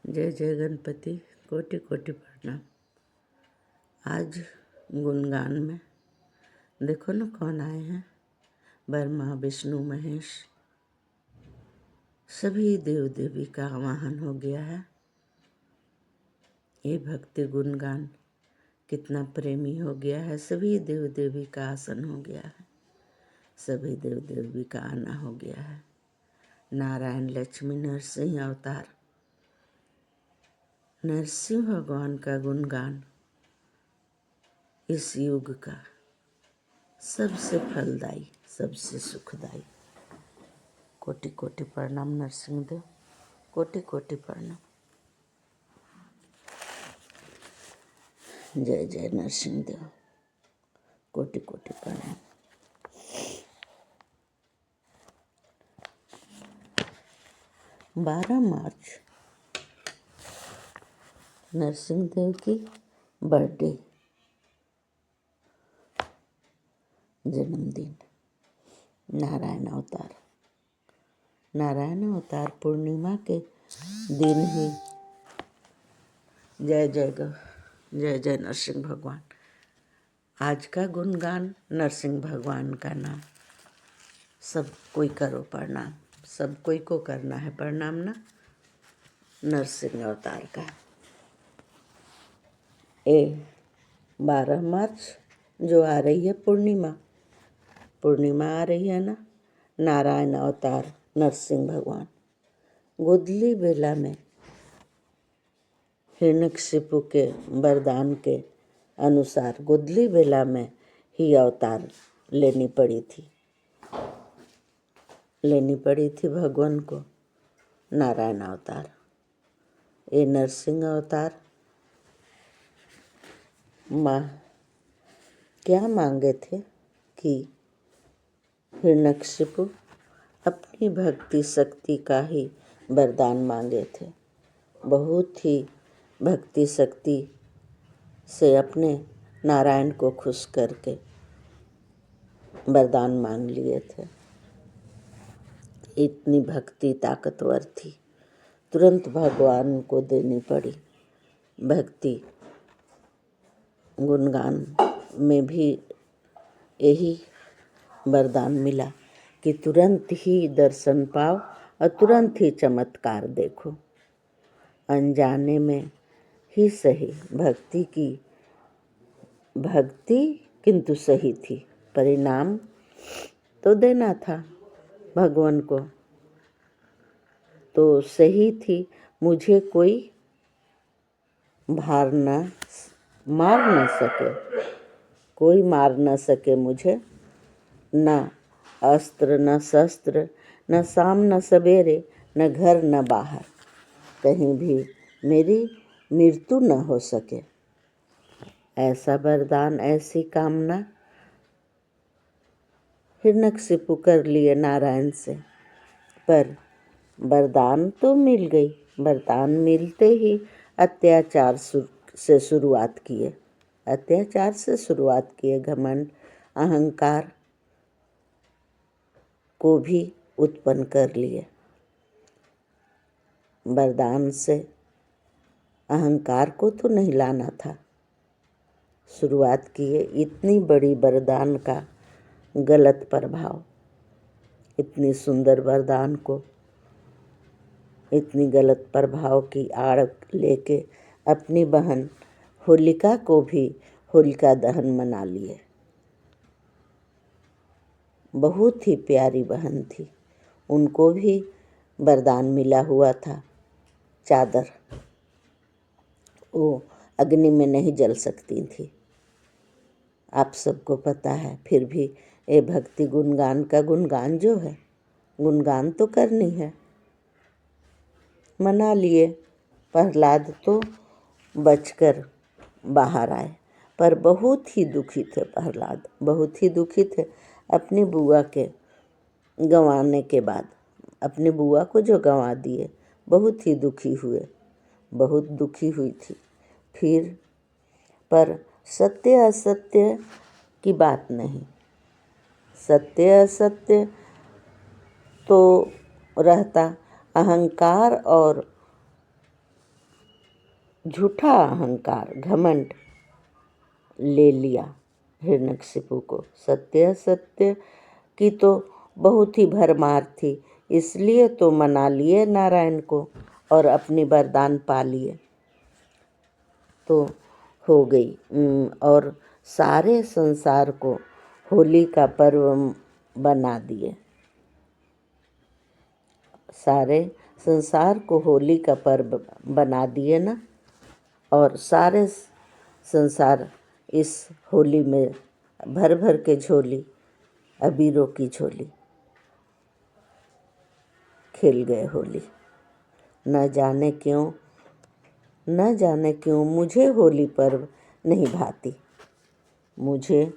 जय जय गणपति। कोटि कोटि प्रणाम। आज गुणगान में देखो ना कौन आए हैं। ब्रह्मा विष्णु महेश सभी देव देवी का आवाहन हो गया है। ये भक्ति गुणगान कितना प्रेमी हो गया है। सभी देव देवी का आसन हो गया है। सभी देव देवी का आना हो गया है। नारायण लक्ष्मी नरसिंह अवतार नरसिंह भगवान का गुणगान इस युग का सबसे फलदायी, सबसे सुखदायी। कोटि कोटि प्रणाम नरसिंह देव। कोटि कोटि प्रणाम। जय जय नरसिंह देव। कोटि कोटि प्रणाम। 12 मार्च नरसिंह देव की बर्थडे, जन्मदिन। नारायण अवतार पूर्णिमा के दिन ही जय जय नरसिंह भगवान। आज का गुणगान नरसिंह भगवान का नाम। सब कोई करो प्रणाम। सब कोई को करना है प्रणाम ना नरसिंह अवतार का। 12 मार्च जो आ रही है पूर्णिमा आ रही है ना। नारायण अवतार नरसिंह भगवान गोदली बेला में हिरण्यकशिपु के वरदान के अनुसार गोदली बेला में ही अवतार लेनी पड़ी थी भगवान को नारायण अवतार। ये नरसिंह अवतार क्या मांगे थे कि हिरण्यकशिपु अपनी भक्ति शक्ति का ही वरदान मांगे थे। बहुत ही भक्ति शक्ति से अपने नारायण को खुश करके वरदान मांग लिए थे। इतनी भक्ति ताकतवर थी, तुरंत भगवान को देनी पड़ी। भक्ति गुणगान में भी यही वरदान मिला कि तुरंत ही दर्शन पाओ और तुरंत ही चमत्कार देखो। अनजाने में ही सही भक्ति किंतु सही थी। परिणाम तो देना था भगवान को, तो सही थी। मुझे कोई कोई मार न सके मुझे। न अस्त्र न शस्त्र, न शाम न सवेरे, न घर न बाहर, कहीं भी मेरी मृत्यु न हो सके। ऐसा वरदान, ऐसी कामना हिरण्यकशिपु कर लिए नारायण से। पर वरदान तो मिल गई। वरदान मिलते ही अत्याचार से शुरुआत किए। घमंड अहंकार को भी उत्पन्न कर लिए। वरदान से अहंकार को तो नहीं लाना था। शुरुआत किए इतनी बड़ी वरदान का गलत प्रभाव। इतनी सुंदर वरदान को इतनी गलत प्रभाव की आड़ लेके अपनी बहन होलिका को भी होलिका दहन मना लिए। बहुत ही प्यारी बहन थी, उनको भी वरदान मिला हुआ था चादर। वो अग्नि में नहीं जल सकती थी, आप सबको पता है। फिर भी ये भक्ति गुणगान का गुणगान जो है, गुणगान तो करनी है। मना लिए। प्रहलाद तो बचकर बाहर आए, पर बहुत ही दुखी थे प्रहलाद। बहुत ही दुखी थे अपनी बुआ के गंवाने के बाद। अपनी बुआ को जो गंवा दिए, बहुत ही दुखी हुए। बहुत दुखी हुई थी। फिर पर सत्य असत्य की बात नहीं। सत्य असत्य तो रहता, अहंकार और झूठा अहंकार घमंड ले लिया हिरण्यकशिपु को। सत्य सत्य की तो बहुत ही भरमार थी, इसलिए तो मना लिए नारायण को और अपनी वरदान पा लिए। तो हो गई और सारे संसार को होली का पर्व बना दिए। सारे संसार को होली का पर्व बना दिए ना, और सारे संसार इस होली में भर भर के झोली, अबीरों की झोली खेल गए होली। न जाने क्यों मुझे होली पर्व नहीं भाती। मुझे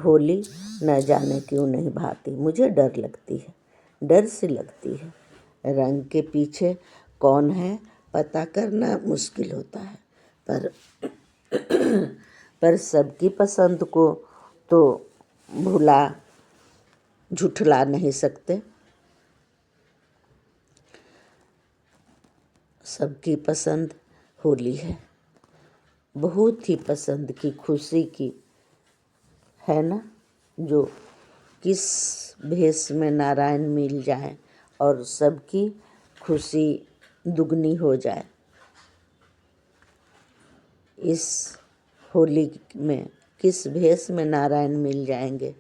होली न जाने क्यों नहीं भाती। मुझे डर लगती है, डर सी लगती है। रंग के पीछे कौन है पता करना मुश्किल होता है, पर सबकी पसंद को तो झुठला नहीं सकते। सबकी पसंद होली है, बहुत ही पसंद की, खुशी की है ना। जो किस भेष में नारायण मिल जाए और सबकी खुशी दुगनी हो जाए। इस होली में किस भेष में नारायण मिल जाएंगे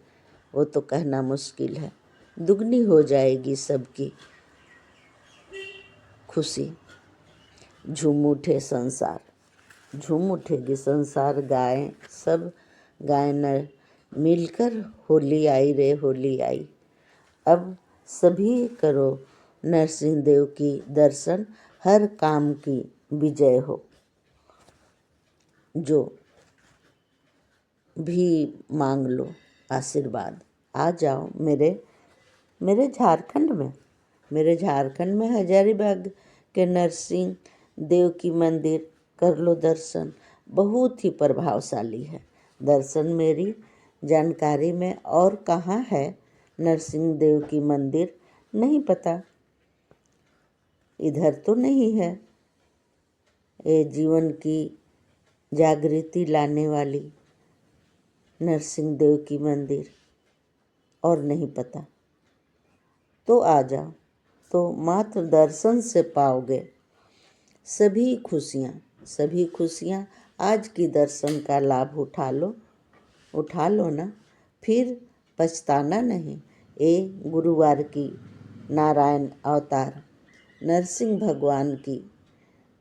वो तो कहना मुश्किल है। दुगनी हो जाएगी सबकी खुशी। झूम उठे संसार, झूम उठेगी संसार। गाएं सब, गाएं नर मिलकर, होली आई रे होली आई। अब सभी करो नरसिंह देव की दर्शन, हर काम की विजय हो। जो भी मांग लो आशीर्वाद। आ जाओ मेरे झारखंड में हजारीबाग के नरसिंह देव की मंदिर कर लो दर्शन। बहुत ही प्रभावशाली है दर्शन। मेरी जानकारी में और कहाँ है नरसिंह देव की मंदिर नहीं पता, इधर तो नहीं है। ये जीवन की जागृति लाने वाली नरसिंह देव की मंदिर और नहीं पता तो आ जाओ। तो मात्र दर्शन से पाओगे सभी खुशियाँ। आज की दर्शन का लाभ उठा लो ना, फिर पछताना नहीं। ये गुरुवार की नारायण अवतार नरसिंह भगवान की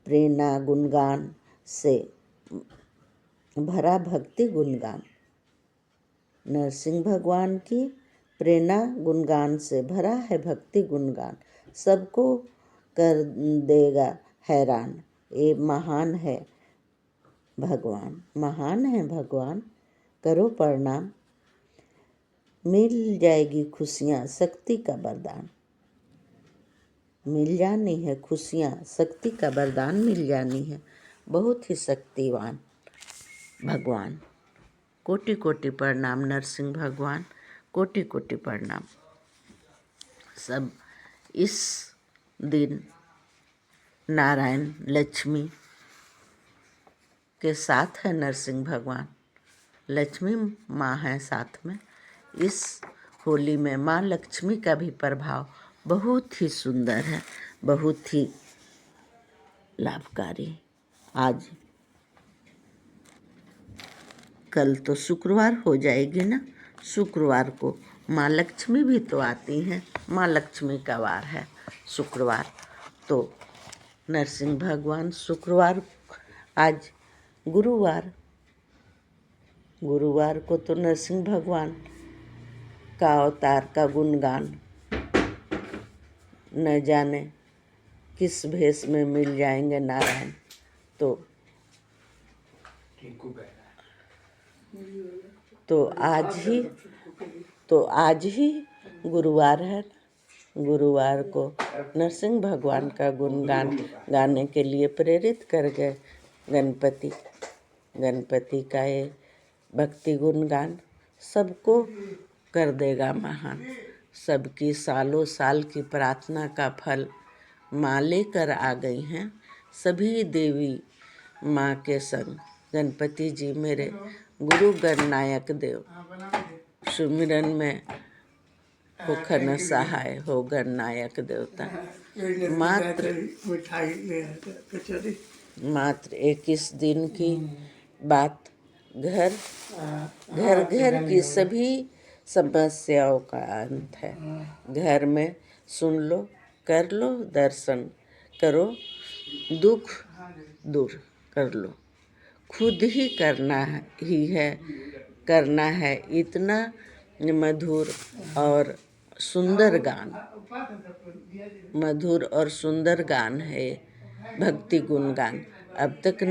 प्रेरणा गुणगान से भरा भक्ति गुणगान, नरसिंह भगवान की प्रेरणा गुणगान से भरा है भक्ति गुणगान। सबको कर देगा हैरान। ये महान है भगवान, करो प्रणाम। मिल जाएगी खुशियाँ, शक्ति का वरदान मिल जानी है। खुशियाँ, शक्ति का वरदान मिल जानी है। बहुत ही शक्तिवान भगवान। कोटि कोटि प्रणाम नरसिंह भगवान, कोटि कोटि प्रणाम। सब इस दिन नारायण लक्ष्मी के साथ है नरसिंह भगवान, लक्ष्मी माँ है साथ में। इस होली में माँ लक्ष्मी का भी प्रभाव बहुत ही सुंदर है, बहुत ही लाभकारी। आज कल तो शुक्रवार हो जाएगी ना, शुक्रवार को माँ लक्ष्मी भी तो आती हैं। माँ लक्ष्मी का वार है शुक्रवार, तो नरसिंह भगवान शुक्रवार, आज गुरुवार को तो नरसिंह भगवान का अवतार का गुणगान न जाने किस भेष में मिल जाएंगे नारायण। तो आज ही गुरुवार है। गुरुवार को नरसिंह भगवान का गुणगान गाने के लिए प्रेरित कर गए गणपति का ये भक्ति गुणगान सबको कर देगा महान। सबकी सालों साल की प्रार्थना का फल माँ लेकर आ गई हैं। सभी देवी माँ के संग गणपति जी मेरे गुरु गणनायक देव, सुमिरन में होखन सहाय हो गणनायक देवता। मात्र 21 दिन की बात, घर घर घर की सभी समस्याओं का अंत है। घर में सुन लो, कर लो दर्शन, करो दुख दूर कर लो। खुद ही करना है इतना मधुर और सुंदर गान, मधुर और सुंदर गान है भक्ति गुणगान। अब तक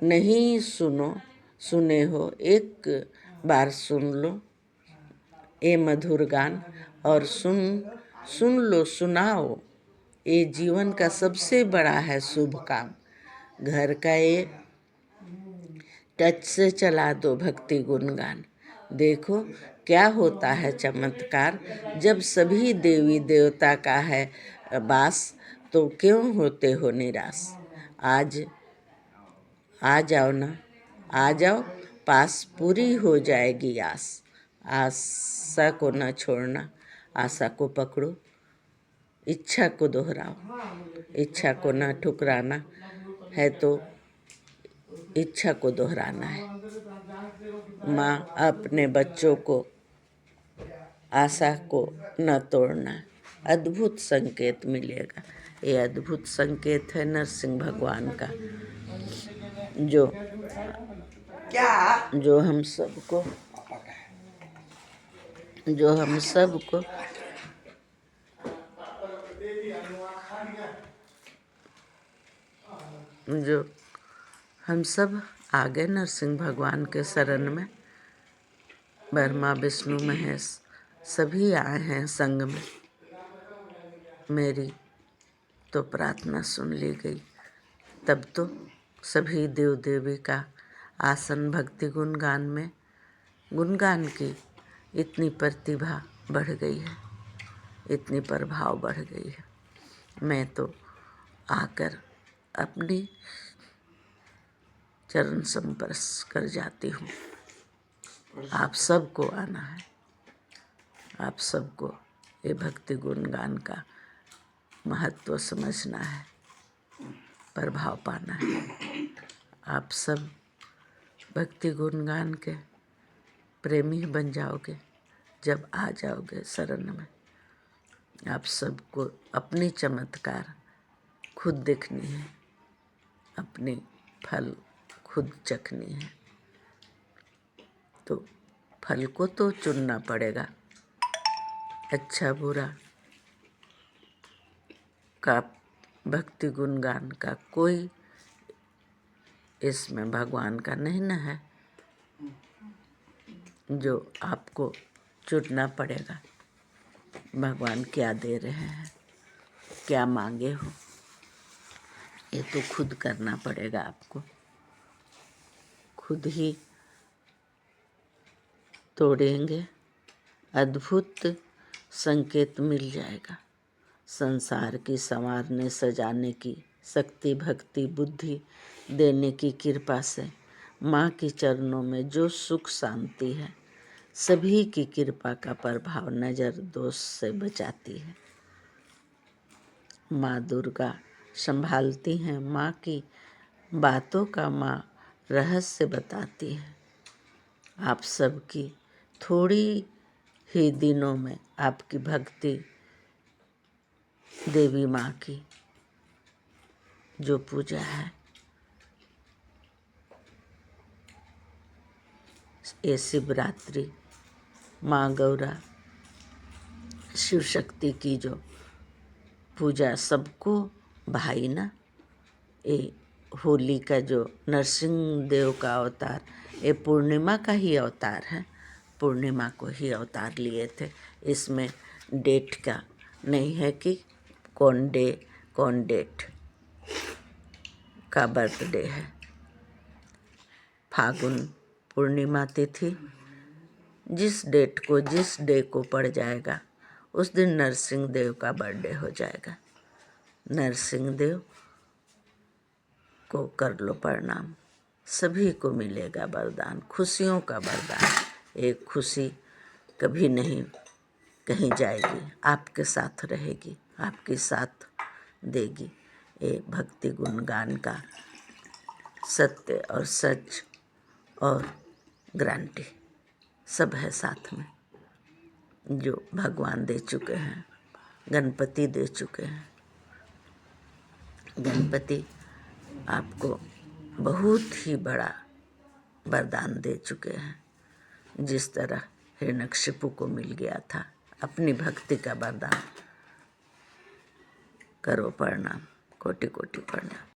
नहीं सुने हो, एक बार सुन लो ये मधुर गान और सुन लो, सुनाओ। ये जीवन का सबसे बड़ा है शुभ काम। घर का ये टच से चला दो भक्ति गुणगान। देखो क्या होता है चमत्कार, जब सभी देवी देवता का है वास, तो क्यों होते हो निराश। आज आ जाओ ना, आ जाओ पास, पूरी हो जाएगी आस। आशा को न छोड़ना, आशा को पकड़ो, इच्छा को दोहराओ, इच्छा को न ठुकराना है तो इच्छा को दोहराना है। माँ अपने बच्चों को आशा को न तोड़ना, अद्भुत संकेत मिलेगा। ये अद्भुत संकेत है नरसिंह भगवान का, जो हम सबको जो हम सब आ गए नरसिंह भगवान के शरण में। ब्रह्मा विष्णु महेश सभी आए हैं संग में। मेरी तो प्रार्थना सुन ली गई। तब तो सभी देव देवी का आसन भक्ति गुणगान की इतनी प्रतिभा बढ़ गई है, इतनी प्रभाव बढ़ गई है। मैं तो आकर अपनी चरण स्पर्श कर जाती हूँ। आप सबको आना है, आप सबको ये भक्ति गुणगान का महत्व समझना है, प्रभाव पाना है। आप सब भक्ति गुणगान के प्रेमी बन जाओगे जब आ जाओगे शरण में। आप सबको अपनी चमत्कार खुद देखनी है, अपनी फल खुद चखनी है। तो फल को तो चुनना पड़ेगा। अच्छा बुरा का भक्ति गुणगान का कोई इसमें भगवान का नहीं न है, जो आपको चुनना पड़ेगा। भगवान क्या दे रहे हैं, क्या मांगे हो, ये तो खुद करना पड़ेगा आपको। खुद ही तोड़ेंगे, अद्भुत संकेत मिल जाएगा। संसार की संवारने सजाने की शक्ति, भक्ति बुद्धि देने की कृपा से माँ के चरणों में जो सुख शांति है, सभी की कृपा का प्रभाव नजर दोष से बचाती है। माँ दुर्गा संभालती हैं, माँ की बातों का माँ रहस्य बताती है। आप सबकी थोड़ी ही दिनों में आपकी भक्ति देवी माँ की जो पूजा है, ये शिवरात्रि माँ गौरा शिव शक्ति की जो पूजा सबको भाई ना, ये होली का जो नरसिंह देव का अवतार, ये पूर्णिमा का ही अवतार है। पूर्णिमा को ही अवतार लिए थे। इसमें डेट का नहीं है कि कौन डेट का बर्थडे है। फागुन पूर्णिमा तिथि जिस डे को पड़ जाएगा, उस दिन नरसिंह देव का बर्थडे हो जाएगा। नरसिंह देव को कर लो प्रणाम, सभी को मिलेगा वरदान, खुशियों का वरदान। एक खुशी कभी नहीं कहीं जाएगी, आपके साथ रहेगी, आपके साथ देगी। ये भक्ति गुणगान का सत्य और सच और गारंटी सब है साथ में, जो भगवान दे चुके हैं, गणपति दे चुके हैं। गणपति आपको बहुत ही बड़ा वरदान दे चुके हैं, जिस तरह हिरण्यकशिपु को मिल गया था अपनी भक्ति का वरदान। करो प्रणाम, कोटि कोटि प्रणाम।